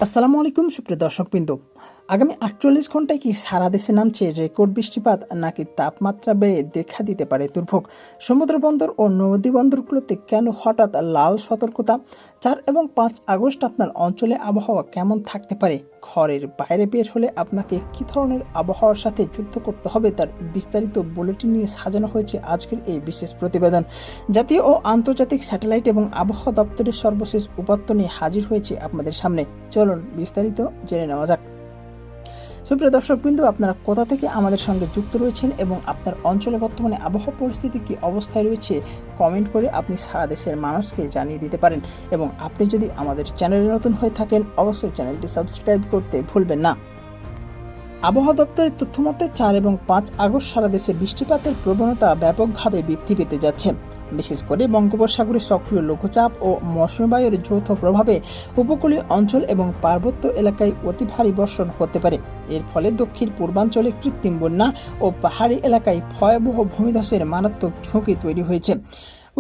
আসসালামু আলাইকুম সুপ্রিয় দর্শকবৃন্দ। আগামী ৪৮ ঘন্টায় কি সারা দেশে নামছে রেকর্ড বৃষ্টিপাত, নাকি তাপমাত্রা বেড়ে দেখা দিতে পারে দুর্ভোগ? সমুদ্র বন্দর ও নদী বন্দরগুলোতে কেন হঠাৎ লাল সতর্কতা? ৪ এবং ৫ আগস্ট আপনার অঞ্চলে আবহাওয়া কেমন থাকতে পারে? ঘরের বাইরে বের হলে আপনাকে কী ধরনের আবহাওয়ার সাথে যুদ্ধ করতে হবে, তার বিস্তারিত বুলেটিন নিয়ে সাজানো হয়েছে আজকের এই বিশেষ প্রতিবেদন। জাতীয় ও আন্তর্জাতিক স্যাটেলাইট এবং আবহাওয়া দপ্তরের সর্বশেষ উপাত্ত নিয়ে হাজির হয়েছে আপনাদের সামনে। চলুন বিস্তারিত জেনে নেওয়া যাক। সুপ্রিয় দর্শকবৃন্দ, আপনারা কোথা থেকে আমাদের সঙ্গে যুক্ত রয়েছেন এবং আপনার অঞ্চলে বর্তমানে আবহাওয়া পরিস্থিতি কী অবস্থায় রয়েছে, কমেন্ট করে আপনি সারা দেশের মানুষকে জানিয়ে দিতে পারেন। এবং আপনি যদি আমাদের চ্যানেলে নতুন হয়ে থাকেন, অবশ্যই চ্যানেলটি সাবস্ক্রাইব করতে ভুলবেন না। আবহাওয়া দপ্তরের তথ্য মতে ৪ এবং ৫ আগস্ট সারা দেশে বৃষ্টিপাতের প্রবণতা ব্যাপকভাবে বৃদ্ধি পেতে যাচ্ছে। বিশেষ করে বঙ্গোপসাগরে সক্রিয় লঘুচাপ ও মৌসুমী বায়ুর যৌথ প্রভাবে উপকূলীয় অঞ্চল এবং পার্বত্য এলাকায় অতি ভারী বর্ষণ হতে পারে। এর ফলে দক্ষিণ পূর্বাঞ্চলে কৃত্রিম বন্যা ও পাহাড়ি এলাকায় ভয়াবহ ভূমিধসের মারাত্মক ঝুঁকি তৈরি হয়েছে।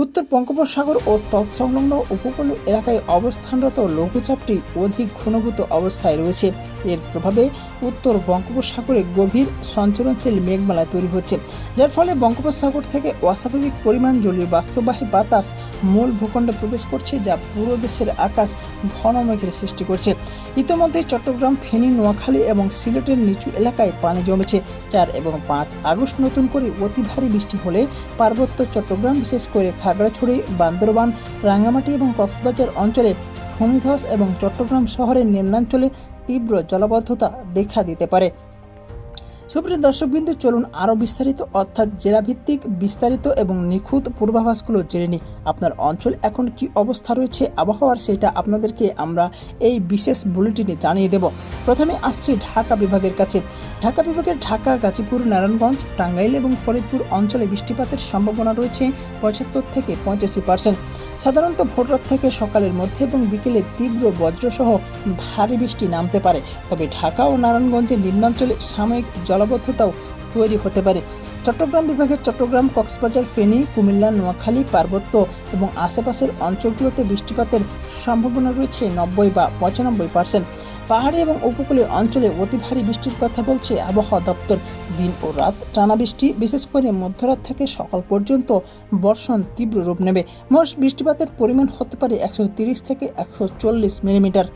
উত্তর বঙ্গোপসাগর ও তৎসংলগ্ন উপকূলীয় এলাকায় অবস্থানরত লঘুচাপটি অধিক ঘনীভূত অবস্থায় রয়েছে। এর প্রভাবে উত্তর বঙ্গোপসাগরে গভীর সঞ্চরণশীল মেঘমালা তৈরি হচ্ছে, যার ফলে বঙ্গোপসাগর থেকে অস্বাভাবিক পরিমাণ জলীয় বাষ্পবাহী বাতাস মূল ভূখণ্ডে প্রবেশ করছে, যা পুরো দেশের আকাশ ঘন মেঘের সৃষ্টি করছে। ইতিমধ্যে চট্টগ্রাম, ফেনী, নোয়াখালী এবং সিলেটের নিচু এলাকায় পানি জমেছে। ৪ এবং ৫ আগস্ট নতুন করে অতি ভারী বৃষ্টি হলে পার্বত্য চট্টগ্রাম, বিশেষ করে খাগড়াছড়ি, বান্দরবান, রাঙ্গামাটি এবং কক্সবাজার অঞ্চলে ভূমিধস এবং চট্টগ্রাম শহরের নিম্নাঞ্চলে তীব্র জলাবদ্ধতা দেখা দিতে পারে। সুপ্রিয় দর্শকবৃন্দ, চলুন আরও বিস্তারিত অর্থাৎ জেলাভিত্তিক বিস্তারিত এবং নিখুঁত পূর্বাভাসগুলো জেনে নিই। আপনার অঞ্চল এখন কি অবস্থা রয়েছে আবহাওয়ার, সেটা আপনাদেরকে আমরা এই বিশেষ বুলেটিনে জানিয়ে দেব। প্রথমে আসছি ঢাকা বিভাগের কাছে। ঢাকা বিভাগের ঢাকা, গাজীপুর, নারায়ণগঞ্জ, টাঙ্গাইল এবং ফরিদপুর অঞ্চলে বৃষ্টিপাতের সম্ভাবনা রয়েছে ৭৫ থেকে ৮৫%। সাধারণত ভোররাত থেকে সকালের মধ্যে এবং বিকেলে তীব্র বজ্রসহ ভারী বৃষ্টি নামতে পারে। তবে ঢাকা ও নারায়ণগঞ্জের নিম্নাঞ্চলে সাময়িক জলাবদ্ধতাও তৈরি হতে পারে। চট্টগ্রাম বিভাগের চট্টগ্রাম, কক্সবাজার, ফেনী, কুমিল্লা, নোয়াখালী, পার্বত্য এবং আশেপাশের অঞ্চলগুলোতে বৃষ্টিপাতের সম্ভাবনা রয়েছে ৯০ বা ৯৫%। পাহাড়ি এবং উপকূলীয় অঞ্চলে অতি ভারী বৃষ্টির কথা বলছে আবহাওয়া দপ্তর। দিন ও রাত টানা বৃষ্টি, বিশেষ করে মধ্যরাত থেকে সকাল পর্যন্ত বর্ষণ তীব্র রূপ নেবে। মোট বৃষ্টিপাতের পরিমাণ হতে পারে ১৩০ থেকে ১৪০ মিলিমিটার।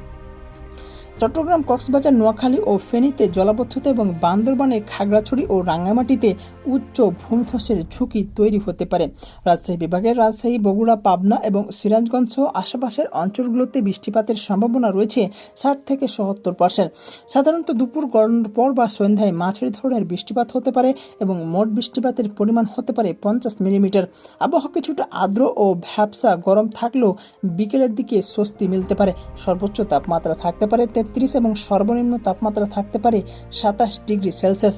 চট্টগ্রাম, কক্সবাজার, নোয়াখালী ও ফেনীতে জলাবদ্ধতা এবং বান্দরবানে খাগড়াছড়ি ও রাঙ্গামাটিতে উচ্চ ভূমিধসের ঝুঁকি তৈরি হতে পারে। রাজশাহী বিভাগের রাজশাহী, বগুড়া, পাবনা এবং সিরাজগঞ্জ সহ আশেপাশের অঞ্চলগুলোতে বৃষ্টিপাতের সম্ভাবনা রয়েছে ৬০ থেকে ৭০%। সাধারণত দুপুর গড়ানোর পর বা সন্ধ্যায় মাঝারি ধরনের বৃষ্টিপাত হতে পারে এবং মোট বৃষ্টিপাতের পরিমাণ হতে পারে ৫০ মিলিমিটার। আবহাওয়া কিছুটা আর্দ্র ও ভ্যাপসা গরম থাকলেও বিকেলের দিকে স্বস্তি মিলতে পারে। সর্বোচ্চ তাপমাত্রা থাকতে পারে ৩৩ এবং সর্বনিম্ন তাপমাত্রা থাকতে পারে ২৭ ডিগ্রি সেলসিয়াস।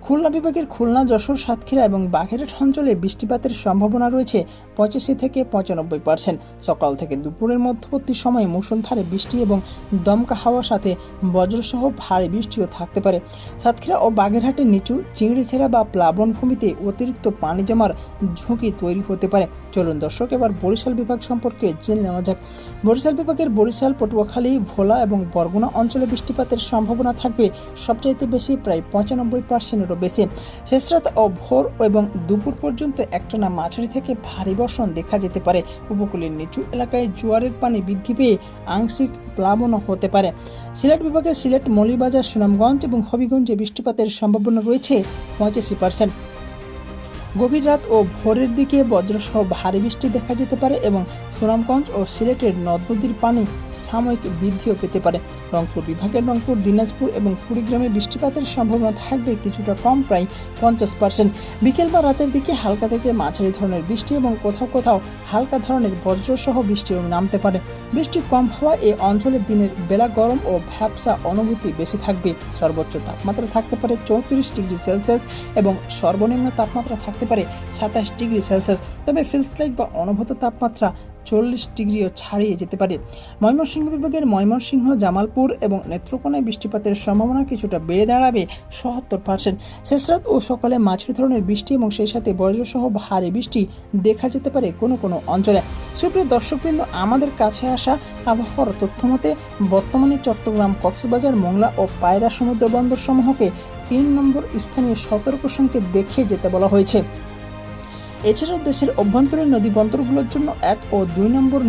খুলনা বিভাগের খুলনা, যশোর, সাতক্ষীরা এবং বাগেরহাট অঞ্চলে বৃষ্টিপাতের সম্ভাবনা রয়েছে ৮৫ থেকে ৯৫%। সকাল থেকে দুপুরের মধ্যবর্তী সময়ে মুষলধারে বৃষ্টি এবং দমকা হাওয়ার সাথে বজ্রসহ ভারী বৃষ্টিও থাকতে পারে। সাতক্ষীরা ও বাগেরহাটের নিচু চিংড়িখেরা বা প্লাবনভূমিতে অতিরিক্ত পানি জমার ঝুঁকি তৈরি হতে পারে। চলুন দর্শক, এবার বরিশাল বিভাগ সম্পর্কে জেনে নেওয়া যাক। বরিশাল বিভাগের বরিশাল, পটুয়াখালী, ভোলা এবং বরগুনা অঞ্চলে বৃষ্টিপাতের সম্ভাবনা থাকবে সবচাইতে বেশি, প্রায় ৯৫%-এরও বেশি। শেষরাত ও ভোর এবং দুপুর পর্যন্ত একটানা মাঝারি থেকে ভারী বর্ষণ দেখা যেতে পারে। উপকূলের নিচু এলাকায় জোয়ারের পানি বৃদ্ধি পেয়ে আংশিক প্লাবনও হতে পারে। সিলেট বিভাগের সিলেট, মৌলভীবাজার, সুনামগঞ্জ এবং হবিগঞ্জে বৃষ্টিপাতের সম্ভাবনা রয়েছে ৮৫%। গভীর রাত ও ভোরের দিকে বজ্রসহ ভারী বৃষ্টি দেখা যেতে পারে এবং সুনামগঞ্জ ও সিলেটের নদ নদীর পানি সাময়িক বৃদ্ধিও পেতে পারে। রংপুর বিভাগের রংপুর, দিনাজপুর এবং কুড়িগ্রামে বৃষ্টিপাতের সম্ভাবনা থাকবে কিছুটা কম, প্রায় ৫০%। বিকেল বা রাতের দিকে হালকা থেকে মাঝারি ধরনের বৃষ্টি এবং কোথাও কোথাও হালকা ধরনের বজ্রসহ বৃষ্টিও নামতে পারে। বৃষ্টি কম হওয়া এই অঞ্চলের দিনের বেলা গরম ও ভ্যাপসা অনুভূতি বেশি থাকবে। সর্বোচ্চ তাপমাত্রা থাকতে পারে ৩৪ ডিগ্রি সেলসিয়াস এবং সর্বনিম্ন তাপমাত্রা থাকতে পারে ২৭ ডিগ্রি সেলসিয়াস। তবে ফিলস লাইক বা অনুভূত তাপমাত্রা 40 ডিগ্রিও ছাড়িয়ে যেতে পারে। ময়মনসিংহ বিভাগের ময়মনসিংহ, জামালপুর এবং নেত্রকোনায় বৃষ্টিপাতের সম্ভাবনা কিছুটা বেড়ে দাঁড়াবে ৭০%। শেষরাত ও সকালে মাঝারি ধরনের বৃষ্টি এবং সেই সাথে বজ্রসহ ভারী বৃষ্টি দেখা যেতে পারে কোনো কোনো অঞ্চলে। সুপ্রিয় দর্শকবৃন্দ, আমাদের কাছে আসা আবহাওয়ার তথ্য মতে বর্তমানে চট্টগ্রাম, কক্সবাজার, মোংলা ও পায়রা সমুদ্র বন্দর সমূহকে ৩ নম্বর স্থানীয় সতর্ক সংকেত দেখিয়ে যেতে বলা হয়েছে। এছাড়াও দেশের অভ্যন্তরীণ নদী বন্দরগুলোর জন্য ১ ও ২ নম্বর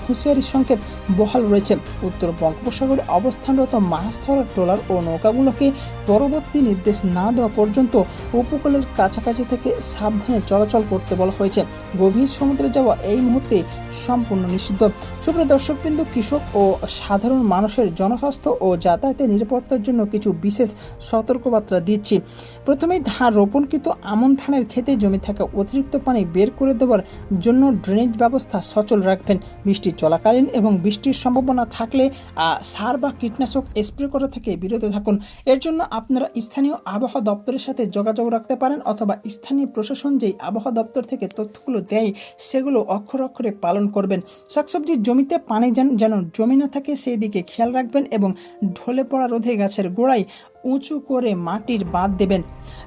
হুঁশিয়ারি সংকেত বহাল রয়েছে। উত্তর বঙ্গোপসাগরে অবস্থানরত মাছ ধরার ট্রলার ও নৌকাগুলোকে পরবর্তী নির্দেশ না দেওয়া পর্যন্ত উপকূলের কাছাকাছি থেকে সাবধানে চলাচল করতে বলা হয়েছে। গভীর সমুদ্রে যাওয়া এই মুহূর্তে সম্পূর্ণ নিষিদ্ধ। সুপ্রিয় দর্শকবৃন্দ, কৃষক ও সাধারণ মানুষের জনস্বাস্থ্য ও যাতায়াতের নিরাপত্তার জন্য কিছু বিশেষ সতর্কবার্তা দিচ্ছি। প্রথমেই ধান রোপণকৃত আমন ধানের ক্ষেতে জমি থাকা অতিরিক্ত পানি বের করে দেওয়ার জন্য ড্রেনেজ ব্যবস্থা সচল রাখবেন। বৃষ্টি চলাকালীন এবং বৃষ্টির সম্ভাবনা থাকলে সার বা কীটনাশক স্প্রে করা থেকে বিরত থাকুন। এর জন্য আপনারা স্থানীয় আবহাওয়া দপ্তরের সাথে যোগাযোগ রাখতে পারেন অথবা স্থানীয় প্রশাসন যেই আবহাওয়া দপ্তর থেকে তথ্যগুলো দেয় সেগুলো অক্ষরে অক্ষরে পালন করবেন। শাকসবজির জমিতে পানি যেন জমি না থাকে সেই দিকে খেয়াল রাখবেন এবং ঢলে পড়া রোধে গাছের গোড়ায় উঁচু করে মাটির বাঁধ দেবেন।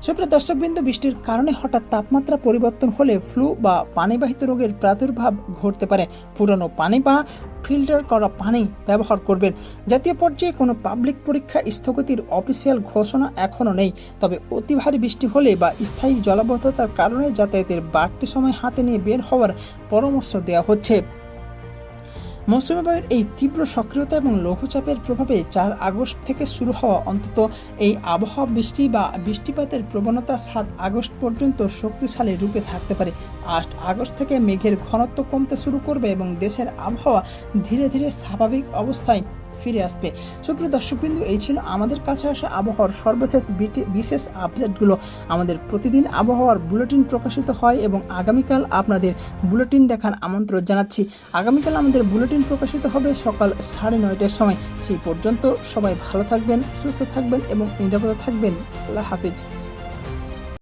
সুপ্রিয় দর্শকবৃন্দ, বৃষ্টির কারণে হঠাৎ তাপমাত্রা পরিবর্তন হলে ফ্লু বা পানিবাহিত রোগের প্রাদুর্ভাব ঘটতে পারে। পুরানো পানি বা ফিল্টার করা পানি ব্যবহার করবেন। জাতীয় পর্যায়ে কোনো পাবলিক পরীক্ষা স্থগিতের অফিসিয়াল ঘোষণা এখনও নেই, তবে অতি ভারী বৃষ্টি হলে বা স্থায়ী জলাবদ্ধতার কারণে যাতায়াতের বাড়তি সময় হাতে নিয়ে বের হওয়ার পরামর্শ দেওয়া হচ্ছে। মৌসুমী বায়ুর এই তীব্র সক্রিয়তা এবং লঘুচাপের প্রভাবে ৪ আগস্ট থেকে শুরু হওয়া অন্তত এই আবহাওয়া বৃষ্টি বা বৃষ্টিপাতের প্রবণতা ৭ আগস্ট পর্যন্ত শক্তিশালী রূপে থাকতে পারে। ৮ আগস্ট থেকে মেঘের ঘনত্ব কমতে শুরু করবে এবং দেশের আবহাওয়া ধীরে ধীরে স্বাভাবিক অবস্থায় ফিরে আসবে। সুপ্রিয় দর্শকবৃন্দ, এই ছিল আমাদের কাছে আসা আবহাওয়ার সর্বশেষ বিশেষ আপডেটগুলো। আমাদের প্রতিদিন আবহাওয়ার বুলেটিন প্রকাশিত হয় এবং আগামীকাল আপনাদের বুলেটিন দেখার আমন্ত্রণ জানাচ্ছি। আগামীকাল আমাদের বুলেটিন প্রকাশিত হবে সকাল 9:30টার সময়। সেই পর্যন্ত সবাই ভালো থাকবেন, সুস্থ থাকবেন এবং নিরাপদে থাকবেন। আল্লাহ হাফিজ।